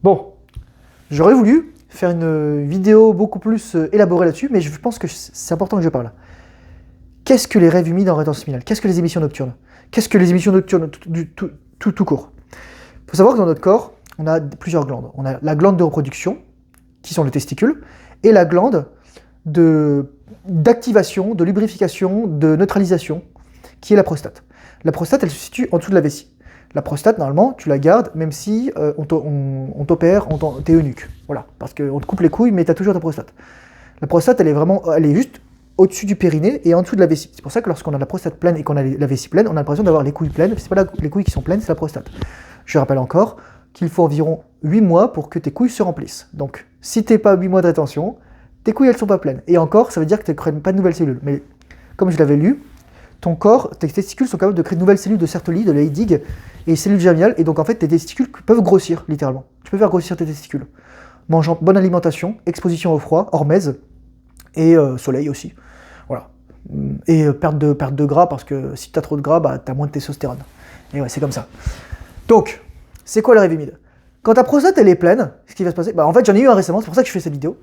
Bon, j'aurais voulu faire une vidéo beaucoup plus élaborée là-dessus, mais je pense que c'est important que je parle. Qu'est-ce que les rêves humides en rétention spinale? Qu'est-ce que les émissions nocturnes? Qu'est-ce que les émissions nocturnes tout court? Il faut savoir que dans notre corps, on a plusieurs glandes. On a la glande de reproduction, qui sont les testicules, et la glande d'activation, de lubrification, de neutralisation, qui est la prostate. La prostate, elle se situe en dessous de la vessie. La prostate, normalement, tu la gardes, même si on t'opère, t'es eunuque. Voilà, parce qu'on te coupe les couilles, mais tu as toujours ta prostate. La prostate, elle est juste au-dessus du périnée et en dessous de la vessie. C'est pour ça que lorsqu'on a la prostate pleine et qu'on a la vessie pleine, on a l'impression d'avoir les couilles pleines. C'est pas les couilles qui sont pleines, c'est la prostate. Je rappelle encore qu'il faut environ 8 mois pour que tes couilles se remplissent. Donc, si t'es pas 8 mois de rétention, tes couilles, elles sont pas pleines. Et encore, ça veut dire que tu ne crées pas de nouvelles cellules. Mais comme je l'avais lu, ton corps, tes testicules sont capables de créer de nouvelles cellules de Sertoli, de Leydig et cellules germinales. Et donc, en fait, tes testicules peuvent grossir, littéralement. Tu peux faire grossir tes testicules. Mangeant bonne alimentation, exposition au froid, hormèse et soleil aussi. Voilà. Et perte de gras, parce que si tu as trop de gras, bah, tu as moins de testostérone. Et ouais, c'est comme ça. Donc, c'est quoi le rêve humide? Quand ta prostate elle est pleine, ce qui va se passer, bah en fait j'en ai eu un récemment, c'est pour ça que je fais cette vidéo.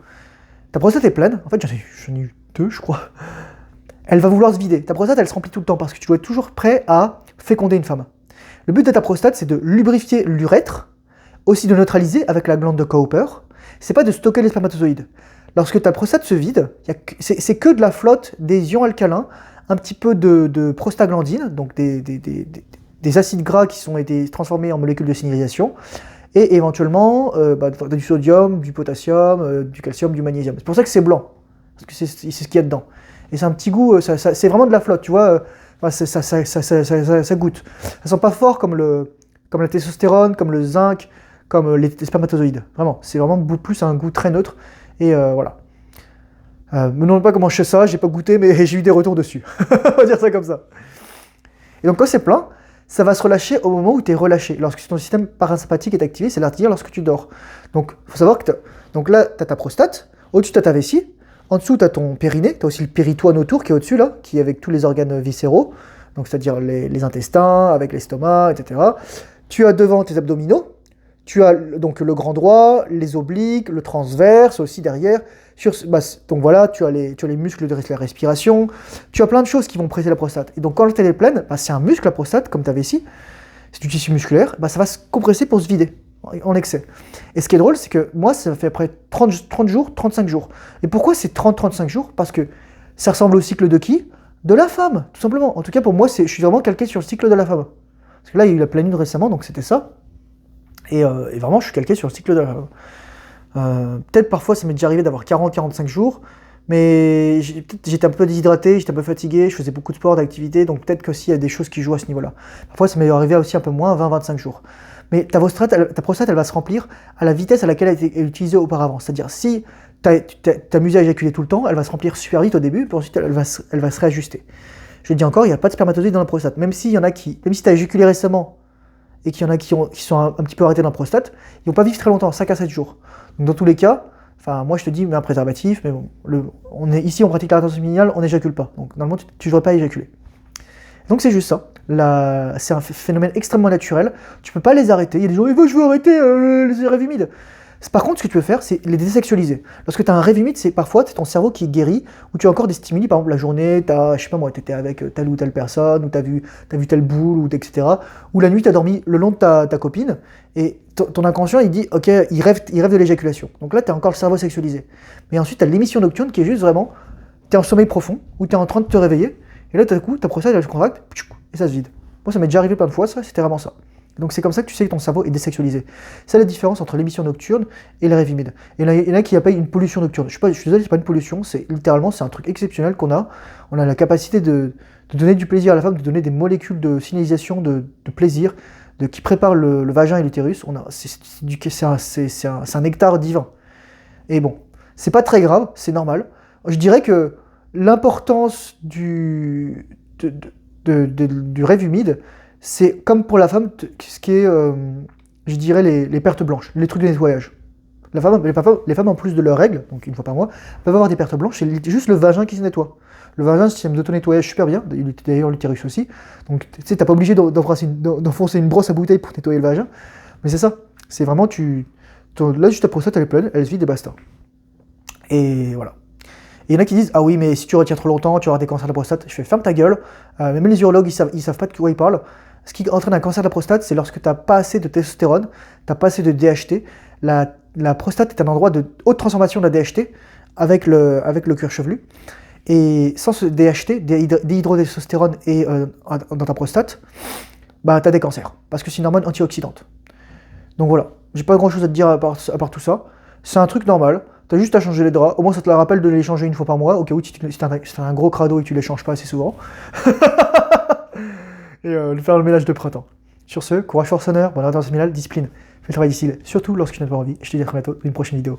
Ta prostate est pleine, en fait j'en ai eu deux je crois. Elle va vouloir se vider. Ta prostate elle se remplit tout le temps parce que tu dois être toujours prêt à féconder une femme. Le but de ta prostate c'est de lubrifier l'urètre, aussi de neutraliser avec la glande de Cowper. C'est pas de stocker les spermatozoïdes. Lorsque ta prostate se vide, c'est que de la flotte des ions alcalins, un petit peu de prostaglandine, donc des acides gras qui sont été transformés en molécules de signalisation, et éventuellement du sodium, du potassium, du calcium, du magnésium. C'est pour ça que c'est blanc, parce que c'est ce qu'il y a dedans. Et c'est un petit goût, c'est vraiment de la flotte, tu vois, ça goûte. Ça sent pas fort comme la testostérone, comme le zinc, comme les spermatozoïdes. Vraiment, c'est vraiment plus un goût très neutre, et voilà. Me demande pas comment je fais ça, j'ai pas goûté, mais j'ai eu des retours dessus. On va dire ça comme ça. Et donc quand c'est plein, ça va se relâcher au moment où tu es relâché. Lorsque ton système parasympathique est activé, c'est-à-dire lorsque tu dors. Donc il faut savoir que donc là, tu as ta prostate, au-dessus tu as ta vessie, en dessous tu as ton périnée, tu as aussi le péritoine autour qui est au-dessus, là, qui est avec tous les organes viscéraux, donc c'est-à-dire les intestins, avec l'estomac, etc. Tu as devant tes abdominaux, tu as donc le grand droit, les obliques, le transverse aussi derrière. Donc voilà, tu as les muscles de la respiration, tu as plein de choses qui vont presser la prostate. Et donc quand elle est pleine, c'est un muscle la prostate, comme ta vessie, c'est du tissu musculaire, ça va se compresser pour se vider en excès. Et ce qui est drôle, c'est que moi, ça fait après 30 jours, 35 jours. Et pourquoi c'est 30-35 jours? Parce que ça ressemble au cycle de qui? De la femme, tout simplement. En tout cas, pour moi, je suis vraiment calqué sur le cycle de la femme. Parce que là, il y a eu la pleine lune récemment, donc c'était ça. Et vraiment, je suis calqué sur le cycle de la femme. Peut-être parfois ça m'est déjà arrivé d'avoir 40-45 jours, mais j'étais un peu déshydraté, j'étais un peu fatigué, je faisais beaucoup de sport, d'activité, donc peut-être qu'aussi il y a des choses qui jouent à ce niveau-là. Parfois ça m'est arrivé aussi un peu moins, 20-25 jours. Mais ta prostate, elle va se remplir à la vitesse à laquelle elle a été utilisée auparavant. C'est-à-dire si t'amuses à éjaculer tout le temps, elle va se remplir super vite au début, puis ensuite elle va se réajuster. Je dis encore, il n'y a pas de spermatozoïdes dans la prostate. Même si tu as éjaculé récemment, et qu'il y en a qui sont un petit peu arrêtés dans la prostate, ils vont pas vivre très longtemps, 5 à 7 jours. Donc dans tous les cas, moi je te dis, mets un préservatif, mais bon, ici on pratique la rétention spinale, on n'éjacule pas. Donc normalement tu ne devrais pas éjaculer. Donc c'est juste ça. C'est un phénomène extrêmement naturel. Tu peux pas les arrêter. Il y a des gens, je veux arrêter les rêves humides. Par contre, ce que tu peux faire, c'est les désexualiser. Lorsque tu as un rêve humide, c'est parfois ton cerveau qui est guéri, où tu as encore des stimuli, par exemple la journée, je sais pas moi, tu étais avec telle ou telle personne, ou tu as vu telle boule, ou etc. Ou la nuit, tu as dormi le long de ta copine, et ton inconscient, il dit, ok, il rêve de l'éjaculation. Donc là, tu as encore le cerveau sexualisé. Mais ensuite, tu as l'émission nocturne qui est juste vraiment, tu es en sommeil profond, où tu es en train de te réveiller, et là, tout à coup, ta prostate, elle se contracte, et ça se vide. Moi, ça m'est déjà arrivé plein de fois, c'était vraiment ça. Donc c'est comme ça que tu sais que ton cerveau est désexualisé. C'est la différence entre l'émission nocturne et le rêve humide. Et il y en a qui appellent une pollution nocturne. Je suis désolé, c'est pas une pollution, c'est un truc exceptionnel qu'on a. On a la capacité de donner du plaisir à la femme, de donner des molécules de signalisation de plaisir, qui préparent le vagin et l'utérus. C'est un nectar divin. Et bon, c'est pas très grave, c'est normal. Je dirais que l'importance du rêve humide, c'est comme pour la femme, ce qui est, je dirais, les pertes blanches, les trucs de nettoyage. Les femmes, en plus de leurs règles, donc une fois par mois, peuvent avoir des pertes blanches, c'est juste le vagin qui se nettoie. Le vagin, c'est un système d'auto-nettoyage super bien, d'ailleurs l'utérus aussi. Donc tu sais, t'as pas obligé d'enfoncer une brosse à bouteille pour nettoyer le vagin, mais c'est ça. C'est vraiment, tu Là, juste ta prostate, elle est pleine, elle se vide et basta. Et voilà. Et il y en a qui disent, ah oui, mais si tu retiens trop longtemps, tu auras des cancers de la prostate. Je fais, ferme ta gueule. Même les urologues, ils savent pas de quoi ils parlent. Ce qui entraîne un cancer de la prostate, c'est lorsque tu n'as pas assez de testostérone, tu n'as pas assez de DHT. La prostate est un endroit de haute transformation de la DHT avec le cuir chevelu. Et sans ce DHT, dihydrodétestostérone, et dans ta prostate, bah, tu as des cancers. Parce que c'est une hormone antioxydante. Donc voilà, j'ai pas grand chose à te dire à part tout ça. C'est un truc normal. T'as juste à changer les draps. Au moins, ça te le rappelle de les changer une fois par mois, au cas où c'est un gros crado et que tu les changes pas assez souvent. Et de faire le ménage de printemps. Sur ce, courage forceneur, bonne orientation séminale, discipline. Fais le travail difficile, surtout lorsque tu n'as pas envie. Je te dis à très bientôt dans une prochaine vidéo.